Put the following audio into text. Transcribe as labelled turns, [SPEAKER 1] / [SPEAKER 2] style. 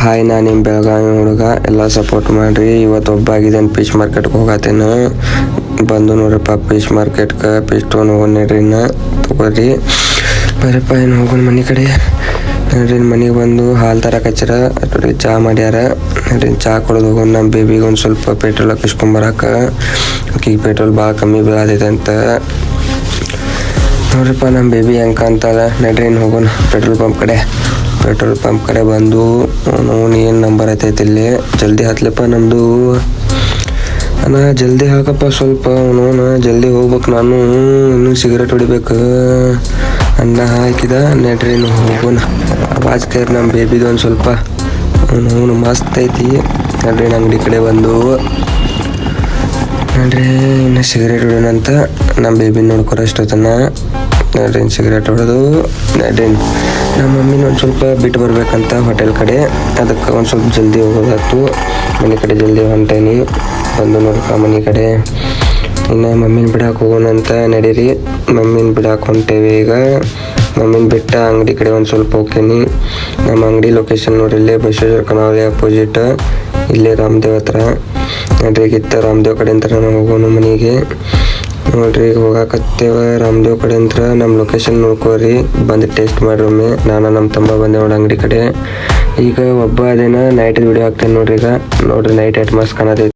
[SPEAKER 1] Hi, ನಾನು ನಿಮ್ಮ ಬೆಳಗಾವಿ ಹುಡುಗ. ಎಲ್ಲ ಸಪೋರ್ಟ್ ಮಾಡಿರಿ. ಇವತ್ತು ಒಬ್ಬಾಗಿದ್ದೇನೆ ಫಿಶ್ ಮಾರ್ಕೆಟ್ಗೆ ಹೋಗತ್ತೇನೆ. ಬಂದು ನೋಡ್ರಪ್ಪ ಫಿಶ್ ಮಾರ್ಕೆಟ್ಗೆ ಫಿಶ್ ತೊಗೊಂಡು ಹೋಗೋಣ ನೋಡ್ರಿ. ತಗೋರಿ ಬರಪ್ಪ, ಏನು ಹೋಗೋಣ ಮನೆ ಕಡೆ ನೋಡ್ರಿ. ಮನೆಗೆ ಬಂದು ಹಾಲು ತರಕ್ಕೆ ಹಚ್ಚಾರ, ನೋಡಿ ಚಹಾ ಮಾಡ್ಯಾರ ನೋಡ್ರಿ. ಚಹಾ ಕೊಡೋದು ಹೋಗೋಣ. ನಮ್ಮ ಬೇಬಿಗೆ ಒಂದು ಸ್ವಲ್ಪ ಪೆಟ್ರೋಲ್ ಹಾಕಿಸ್ಕೊಂಬರಕ್ಕೆ. ಆಕಿಗೆ ಪೆಟ್ರೋಲ್ ಭಾಳ ಕಮ್ಮಿ ಬೀಳತೈತೆ ಅಂತ ನೋಡ್ರಿಪ್ಪ. ನಮ್ಮ ಬೇಬಿ ಹೆಂಗೆ ಅಂತಲ್ಲ ನಡ್ರಿ, ಹೋಗೋಣ ಪೆಟ್ರೋಲ್ ಪಂಪ್ ಕಡೆ ಬಂದು ಅವನು ಏನು ನಂಬರ್ ಐತೈತಿ ಇಲ್ಲಿ. ಜಲ್ದಿ ಹತ್ಲಪ್ಪ ನಮ್ಮದು ಅಣ್ಣ, ಜಲ್ದಿ ಹಾಕಪ್ಪ ಸ್ವಲ್ಪ. ಅವನು ಜಲ್ದಿ ಹೋಗ್ಬೇಕು, ನಾನು ಇನ್ನೂ ಸಿಗರೇಟ್ ಹೊಡಿಬೇಕು. ಅನ್ನ ಹಾಕಿದ ನಡ್ರಿ ಹೋಗೋಣ. ಆವಾಜ್ ಕೇರಿ ನಮ್ಮ ಬೇಬಿದು ಒಂದು ಸ್ವಲ್ಪ. ಅವನು ಮಸ್ತ್ ಐತಿ ನಡ್ರಿ. ಅಂಗಡಿ ಕಡೆ ಬಂದು ನೋಡ್ರಿ, ಇನ್ನು ಸಿಗರೇಟ್ ಹೊಡೋಣಂತ ನಮ್ಮ ಬೇಬಿ ನೋಡ್ಕೊರ ಅಷ್ಟೊತ್ತನ ನೋಡ್ರಿ. ಸಿಗರೇಟ್ ಹೊಡೆದು ನೋಡ್ರಿ, ನಮ್ಮ ಮಮ್ಮಿನ ಒಂದು ಸ್ವಲ್ಪ ಬಿಟ್ಟು ಬರ್ಬೇಕಂತ ಹೋಟೆಲ್ ಕಡೆ. ಅದಕ್ಕೆ ಒಂದು ಸ್ವಲ್ಪ ಜಲ್ದಿ ಹೋಗೋದಾಯ್ತು. ಮನೆ ಕಡೆ ಜಲ್ದಿ ಹೊಂಟೇನಿ. ಬಂದು ನೋಡ್ಕ ಮನೆ ಕಡೆ. ಇನ್ನು ಮಮ್ಮಿನ ಬಿಡಾಕೆ ಹೋಗೋಣ ಅಂತ ನಡೀರಿ. ಮಮ್ಮಿನ ಬಿಡಾಕೆ ಹೊಂಟೇವಿ ಈಗ. ಮಮ್ಮಿನ ಬಿಟ್ಟ ಅಂಗಡಿ ಕಡೆ ಒಂದು ಸ್ವಲ್ಪ ಹೋಗ್ತೀನಿ. ನಮ್ಮ ಅಂಗಡಿ ಲೊಕೇಶನ್ ನೋಡ್ರಿ, ಇಲ್ಲೇ ಬಸವೇಶ್ವರ ಕನಾವಳಿ ಅಪೋಸಿಟ್, ಇಲ್ಲೇ ರಾಮದೇವ್ ಹತ್ರ ನೋಡ್ರಿ. ಗಿತ್ತ ರಾಮದೇವ್ ಕಡೆ ಅಂತ ನಾವು ಹೋಗೋಣ ಮನೆಗೆ ನೋಡ್ರಿ. ಈಗ ಹೋಗಾಕತ್ತೇವ ರಾಮದೇವ್ ಕಡೆ ಅಂತ. ನಮ್ಮ ಲೊಕೇಶನ್ ನೋಡ್ಕೋರಿ, ಬಂದು ಟೇಸ್ಟ್ ಮಾಡ್ರಿ ಒಮ್ಮೆ. ನಾನು ನಮ್ಮ ತಮ್ಮ ಬಂದೆ ನೋಡಿ ಅಂಗಡಿ ಕಡೆ. ಈಗ ಒಬ್ಬ ಅದೇನ ನೈಟ್ ವಿಡಿಯೋ ಹಾಕ್ತೇನೆ ನೋಡ್ರಿ. ಈಗ ನೋಡ್ರಿ ನೈಟ್ ಮಸ್ತ್ ಕಾಣತೈತಿ.